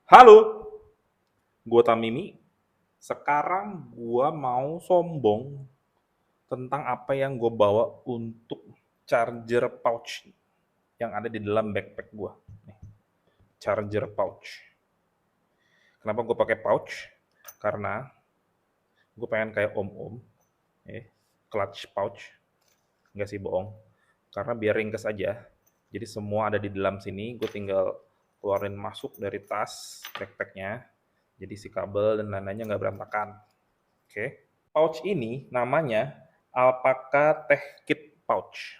Halo, gue Tamimi. Sekarang gue mau sombong tentang apa yang gue bawa untuk charger pouch yang ada di dalam backpack gue. Charger pouch. Kenapa gue pakai pouch? Karena gue pengen kayak om-om, clutch pouch. Nggak sih, bohong. Karena biar ringkes aja. Jadi semua ada di dalam sini, gue tinggal keluarin masuk dari tas backpacknya. Jadi si kabel dan lain-lainnya nggak berantakan. Oke. Pouch ini namanya Alpaca Tech Kit Pouch.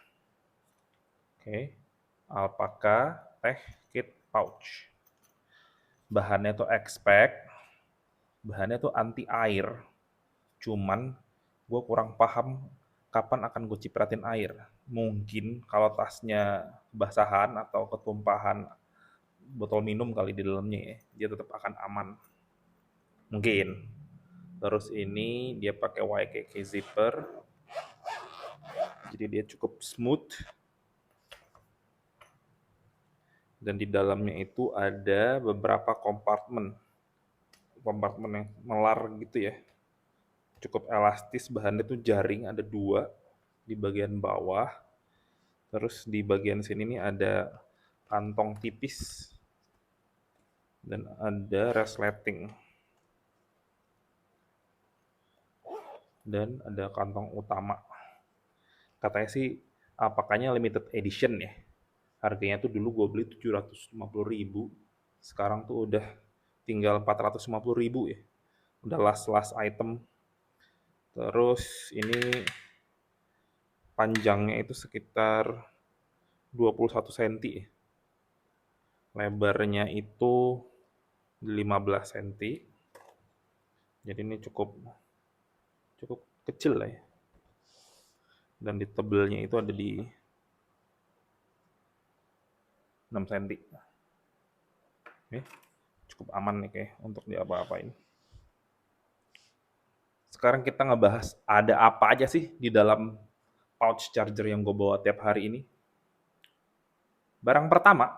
Oke. Alpaca Tech Kit Pouch. Bahannya tuh expect, bahannya tuh anti air. Cuman gue kurang paham kapan akan gue cipratin air. Mungkin kalau tasnya basahan atau ketumpahan botol minum kali di dalamnya ya, dia tetap akan aman. Mungkin. Terus ini dia pakai YKK zipper, jadi dia cukup smooth. Dan di dalamnya itu ada beberapa kompartemen yang melar gitu ya, cukup elastis. Bahannya tuh jaring, ada dua di bagian bawah, terus di bagian sini nih ada kantong tipis dan ada resleting dan ada kantong utama. Katanya sih apakahnya limited edition ya, harganya tuh dulu gue beli 750.000, sekarang tuh udah tinggal 450.000 ya, udah last item. Terus ini panjangnya itu sekitar 21 cm ya. Lebarnya itu 15 cm. Jadi ini cukup cukup kecil lah ya. Dan di tebelnya itu ada di 6 cm. Oke, cukup aman nih kayak untuk diapa-apain. Sekarang kita ngebahas ada apa aja sih di dalam pouch charger yang gue bawa tiap hari ini. Barang pertama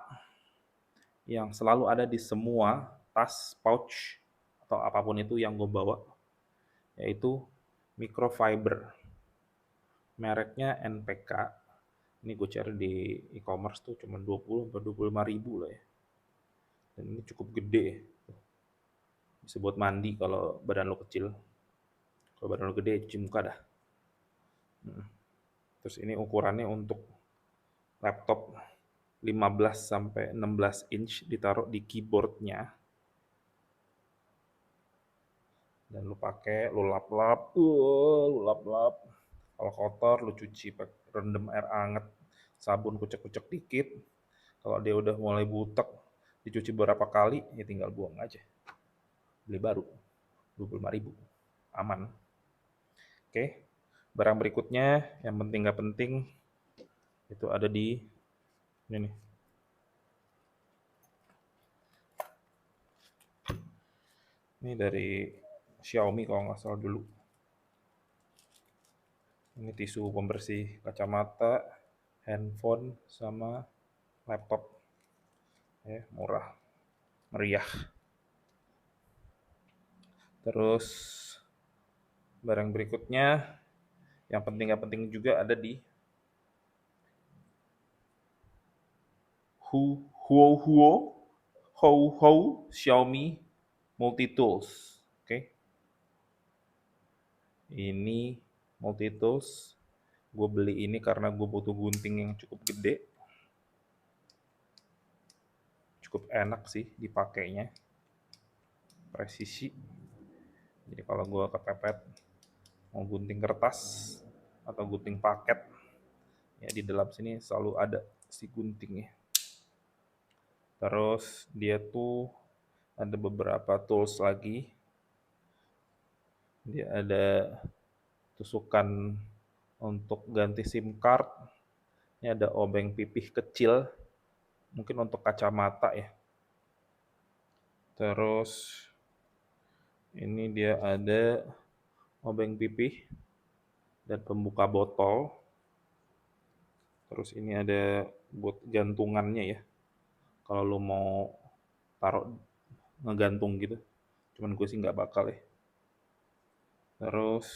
yang selalu ada di semua tas, pouch, atau apapun itu yang gue bawa, yaitu microfiber. Mereknya NPK. Ini gue cari di e-commerce tuh cuma 20-25 ribu lah ya. Dan ini cukup gede. Bisa buat mandi kalau badan lo kecil. Kalau badan lo gede, cuci muka dah. Terus ini ukurannya untuk laptop 15 sampai 16 inch, ditaruh di keyboardnya. Dan lu pakai, lu lap-lap, lu lap-lap. Kalau kotor, lu cuci pakai rendam air hangat, sabun kucek-kucek dikit. Kalau dia udah mulai butek, dicuci beberapa kali, ya tinggal buang aja. Beli baru, 25.000. Aman. Oke, barang berikutnya yang penting nggak penting, itu ada di ini nih. Ini dari Xiaomi kalau nggak salah dulu. Ini tisu pembersih kacamata, handphone, sama laptop. Ya, murah, meriah. Terus barang berikutnya yang penting nggak penting juga ada di Huo Xiaomi Multi Tools. Oke. Ini multi tools. Gue beli ini karena gue butuh gunting yang cukup gede. Cukup enak sih dipakainya. Presisi. Jadi kalau gue kepepet mau gunting kertas atau gunting paket, ya di dalam sini selalu ada si guntingnya. Terus dia tuh ada beberapa tools lagi. Dia ada tusukan untuk ganti SIM card. Ini ada obeng pipih kecil, mungkin untuk kacamata ya. Terus ini dia ada obeng pipih dan pembuka botol. Terus ini ada buat gantungannya ya. Kalau lo mau taruh ngegantung gitu. Cuman gue sih nggak bakal ya. Terus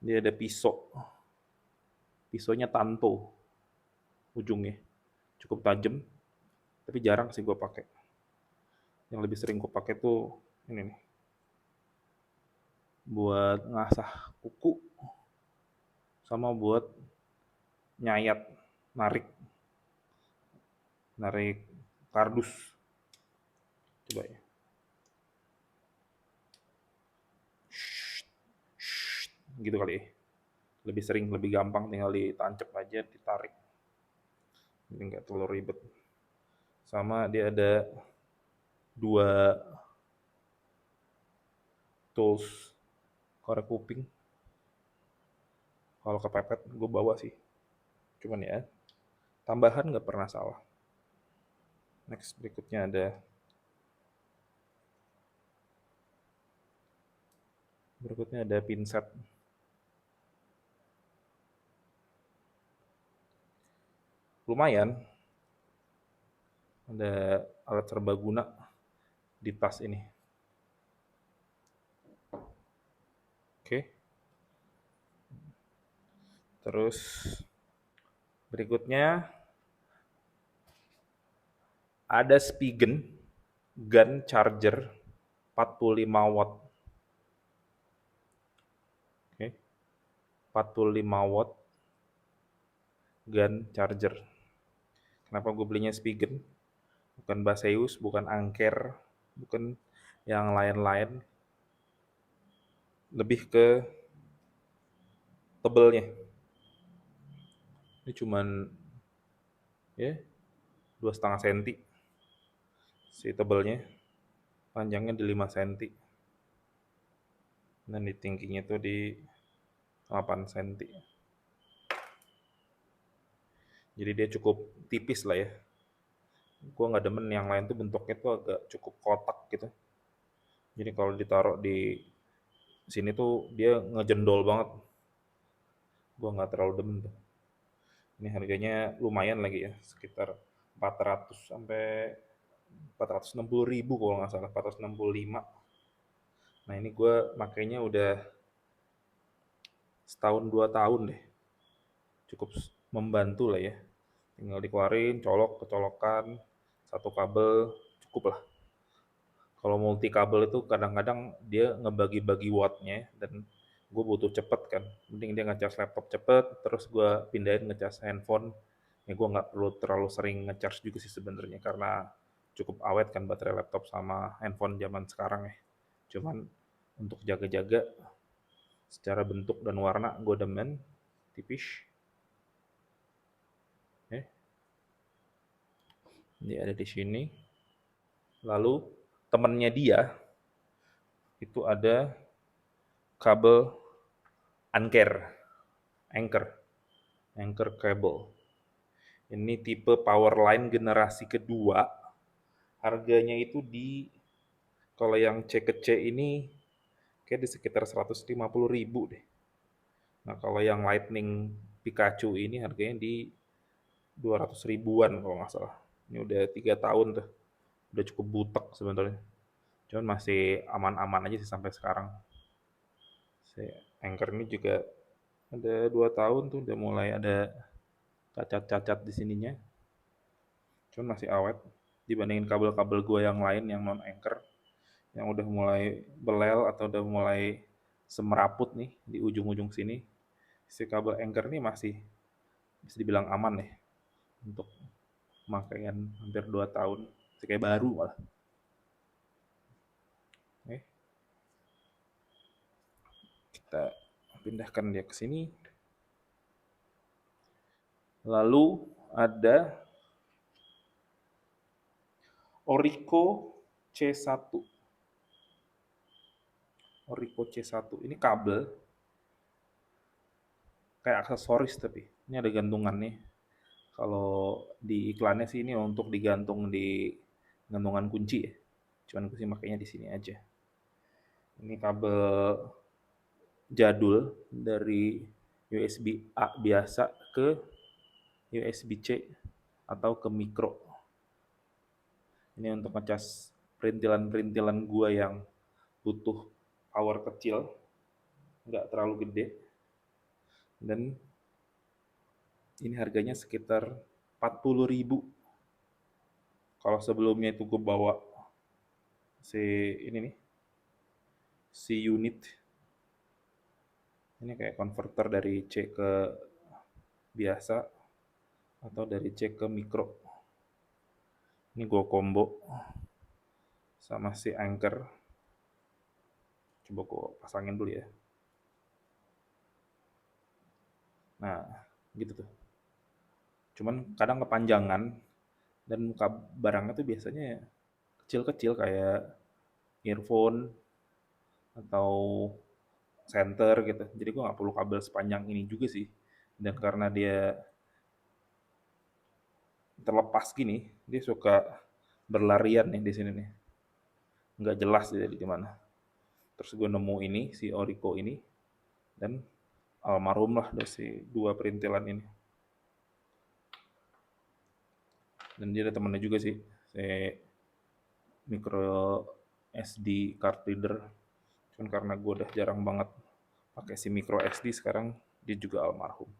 dia ada pisau. Pisaunya Tanto ujungnya. Cukup tajam, tapi jarang sih gue pakai. Yang lebih sering gue pakai tuh ini nih, buat ngasah kuku sama buat nyayat, narik, narik kardus. Coba ya. Gitu kali ya. Lebih sering, lebih gampang, tinggal ditancap aja, ditarik. Jadi nggak terlalu ribet. Sama dia ada dua tools korek kuping. Kalau kepepet gue bawa sih. Cuman ya, tambahan nggak pernah salah. Next berikutnya ada pinset. Lumayan, ada alat serbaguna di tas ini. Oke. Terus berikutnya ada Spigen gun charger 45 watt. Oke. 45 watt gun charger. Kenapa gue belinya Spigen? Bukan Baseus, bukan Angker, bukan yang lain-lain. Lebih ke tebelnya. Ini cuman ya 2,5 cm si tebelnya, panjangnya di 5 cm, dan di tingginya tuh di 8 cm. Jadi dia cukup tipis lah ya. Gue nggak demen yang lain tuh bentuknya tuh agak cukup kotak gitu. Jadi kalau ditaruh di sini tuh dia ngejendol banget. Gue nggak terlalu demen tuh. Ini harganya lumayan lagi ya, sekitar 400 sampai 460.000 kalau nggak salah, 465. Nah ini gue makainya udah setahun 2 tahun deh. Cukup membantu lah ya. Tinggal dikeluarin, colok, kecolokan, satu kabel, cukup lah. Kalau multi kabel itu kadang-kadang dia ngebagi-bagi wattnya, dan gue butuh cepet kan. Mending dia ngecas laptop cepet, terus gue pindahin ngecas handphone. Ya gue nggak perlu terlalu sering ngecas juga sih sebenarnya, karena cukup awet kan baterai laptop sama handphone zaman sekarang ya. Cuman untuk jaga-jaga secara bentuk dan warna gue demen, tipis. Dia ada di sini. Lalu temennya dia itu ada kabel Anker, Anker cable. Ini tipe Powerline generasi kedua. Harganya itu kalau yang C ke C ini kayak di sekitar 150.000 deh. Nah kalau yang Lightning Pikachu ini harganya di 200 ribuan kalau nggak salah. Ini udah 3 tahun tuh. Udah cukup butek sebenarnya. Cuman masih aman-aman aja sih sampai sekarang. Si Anchor ini juga ada 2 tahun tuh udah mulai ada cacat-cacat di sininya. Cuman masih awet dibandingin kabel-kabel gue yang lain yang non Anchor, yang udah mulai belel atau udah mulai semeraput nih di ujung-ujung sini. Si kabel Anchor ini masih bisa dibilang aman nih untuk pemakaian hampir 2 tahun. Kayak baru malah. Oke. Kita pindahkan dia ke sini. Lalu ada Orico C1. Orico C1. Ini kabel kayak aksesoris, tapi ini ada gantungannya. Kalau di iklannya sih ini untuk digantung di gantungan kunci ya. Cuman gue sih makanya di sini aja. Ini kabel jadul dari USB A biasa ke USB C atau ke micro. Ini untuk ngecas perintilan-perintilan gua yang butuh power kecil, nggak terlalu gede, dan ini harganya sekitar 40.000. Kalau sebelumnya itu gue bawa si ini nih, si unit, ini kayak converter dari C ke biasa atau dari C ke mikro. Ini gue combo sama si anchor. Coba gue pasangin dulu ya. Nah, gitu tuh. Cuman kadang kepanjangan dan muka barangnya tuh biasanya kecil-kecil kayak earphone atau center gitu. Jadi gue nggak perlu kabel sepanjang ini juga sih. Dan karena dia terlepas gini, dia suka berlarian nih di sini nih. Nggak jelas dia di mana. Terus gue nemu ini, si Orico ini, dan almarhum lah dari si dua perintilan ini. Dan dia ada temennya juga sih, si micro SD card reader. Cuman karena gue udah jarang banget pakai si micro SD sekarang, dia juga almarhum.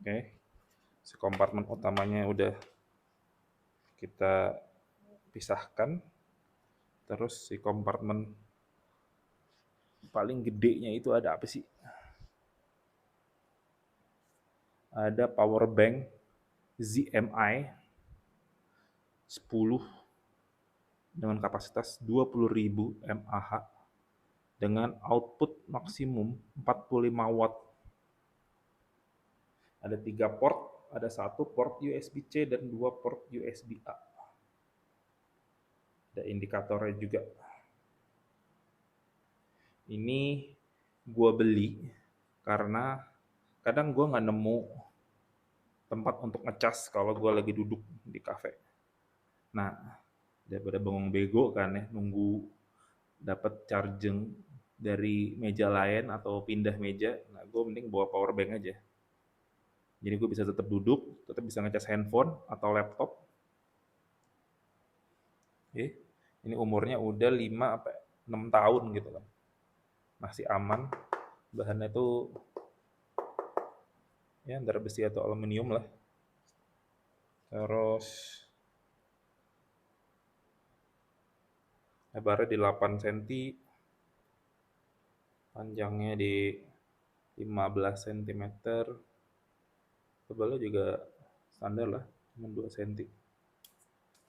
Oke, si kompartemen utamanya udah kita pisahkan. Terus si kompartemen paling gedenya itu ada apa sih? Ada power bank ZMI 10 dengan kapasitas 20.000 mAh dengan output maksimum 45 watt. Ada 3 port, ada 1 port USB-C dan 2 port USB-A. Ada indikatornya juga. Ini gua beli karena kadang gua nggak nemu tempat untuk ngecas kalau gua lagi duduk di kafe. Nah, daripada bengong bego kan ya, nunggu dapat charging dari meja lain atau pindah meja, nah gue mending bawa power bank aja. Jadi gue bisa tetap duduk, tetap bisa ngecas handphone atau laptop. Oke, ini umurnya udah 5 apa 6 tahun gitu kan. Masih aman. Bahannya itu ya antara besi atau aluminium lah. Terus lebarnya di 8 cm, panjangnya di 15 cm, tebalnya juga standar lah, cuma 2 cm.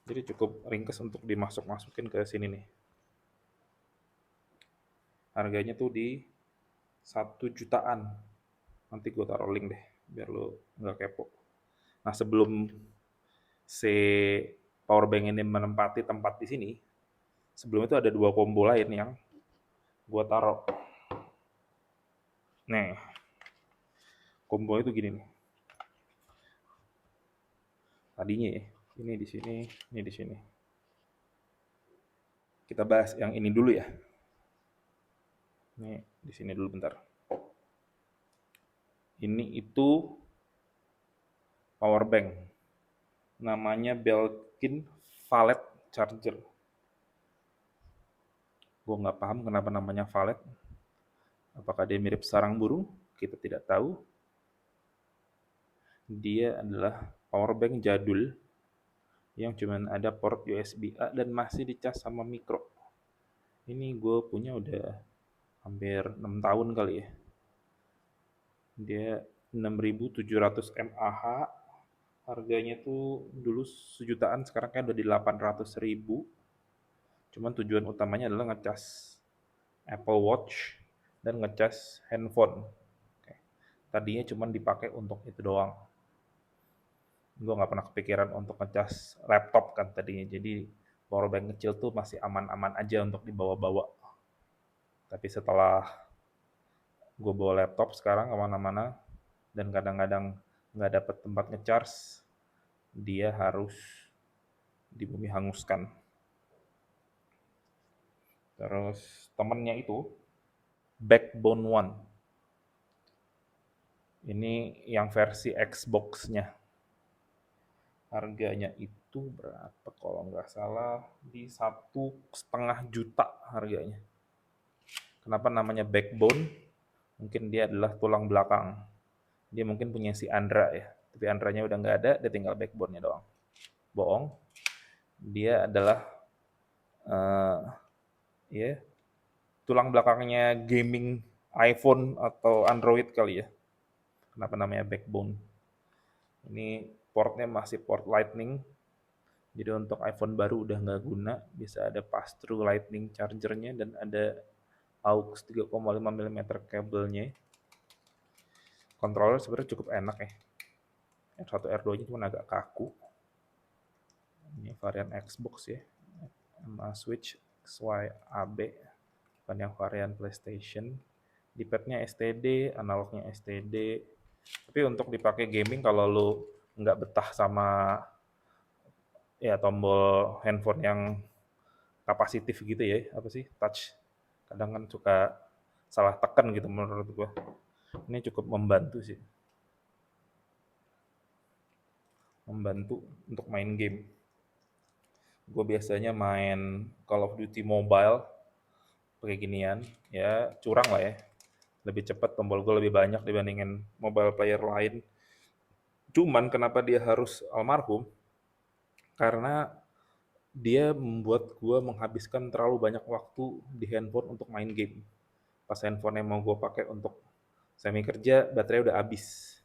Jadi cukup ringkes untuk dimasuk-masukin ke sini nih. Harganya tuh di 1 jutaan. Nanti gue taruh link deh, biar lo nggak kepo. Nah sebelum si powerbank ini menempati tempat di sini, sebelum itu ada 2 combo lain yang gue taruh. Nih, combo itu gini nih. Tadinya ya, ini di sini, ini di sini. Kita bahas yang ini dulu ya. Ini di sini dulu bentar. Ini itu power bank. Namanya Belkin Valet Charger. Gue nggak paham kenapa namanya Valet. Apakah dia mirip sarang burung? Kita tidak tahu. Dia adalah power bank jadul yang cuman ada port USB-A dan masih dicas sama mikro. Ini gue punya udah hampir 6 tahun kali ya. Dia 6.700 mAh. Harganya tuh dulu 1 jutaan, sekarang kan udah di 800.000. Cuman tujuan utamanya adalah ngecas Apple Watch dan ngecas handphone. Tadinya cuman dipakai untuk itu doang. Gue nggak pernah kepikiran untuk ngecas laptop kan tadinya. Jadi powerbank kecil tuh masih aman-aman aja untuk dibawa-bawa. Tapi setelah gue bawa laptop sekarang kemana-mana dan kadang-kadang nggak dapet tempat ngecharge, dia harus di bumi hanguskan. Terus temennya itu Backbone One. Ini yang versi Xbox-nya. Harganya itu itu berapa kalau nggak salah di 1,5 juta harganya. Kenapa namanya backbone? Mungkin dia adalah tulang belakang. Dia mungkin punya si Andra ya, tapi Andranya udah nggak ada, dia tinggal backbone-nya doang. Bohong, dia adalah eh ya tulang belakangnya gaming iPhone atau Android kali ya. Kenapa namanya backbone? Ini portnya masih port Lightning, jadi untuk iPhone baru udah nggak guna, bisa ada pass-through Lightning chargernya dan ada aux 3,5 mm kabelnya. Controller sebenarnya cukup enak ya. R1 R2-nya cuma agak kaku. Ini varian Xbox ya. Sama Switch XYAB, bukan yang varian PlayStation. Di padnya STD, analognya STD. Tapi untuk dipakai gaming kalau lu nggak betah sama ya tombol handphone yang kapasitif gitu ya, apa sih, touch. Kadang kan suka salah tekan gitu menurut gua. Ini cukup membantu sih. Membantu untuk main game. Gue biasanya main Call of Duty Mobile pakai ginian, ya curang lah ya. Lebih cepat, tombol gue lebih banyak dibandingin mobile player lain. Cuman kenapa dia harus almarhum? Karena dia membuat gue menghabiskan terlalu banyak waktu di handphone untuk main game. Pas handphone yang mau gue pakai untuk semi kerja, baterai udah habis.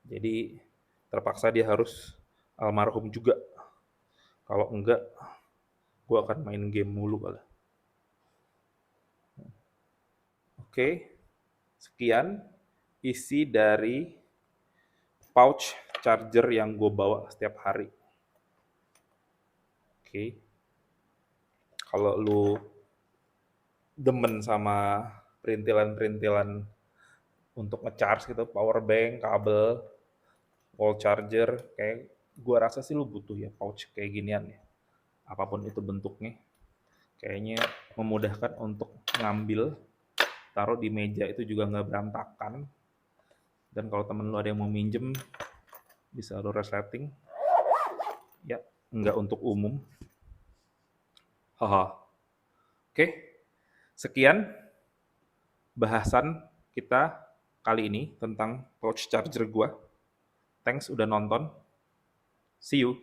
Jadi terpaksa dia harus almarhum juga. Kalau enggak, gue akan main game mulu kali. Oke, sekian isi dari pouch charger yang gue bawa setiap hari. Oke, kalau lu demen sama perintilan-perintilan untuk nge-charge gitu, power bank, kabel, wall charger, kayak gua rasa sih lu butuh ya pouch kayak ginian ya. Apapun itu bentuknya, kayaknya memudahkan untuk ngambil, taruh di meja itu juga nggak berantakan. Dan kalau temen lu ada yang mau minjem, bisa lu resleting. Ya, nggak untuk umum. Haha. Oke, sekian bahasan kita kali ini tentang pouch charger gua. Thanks udah nonton. See you.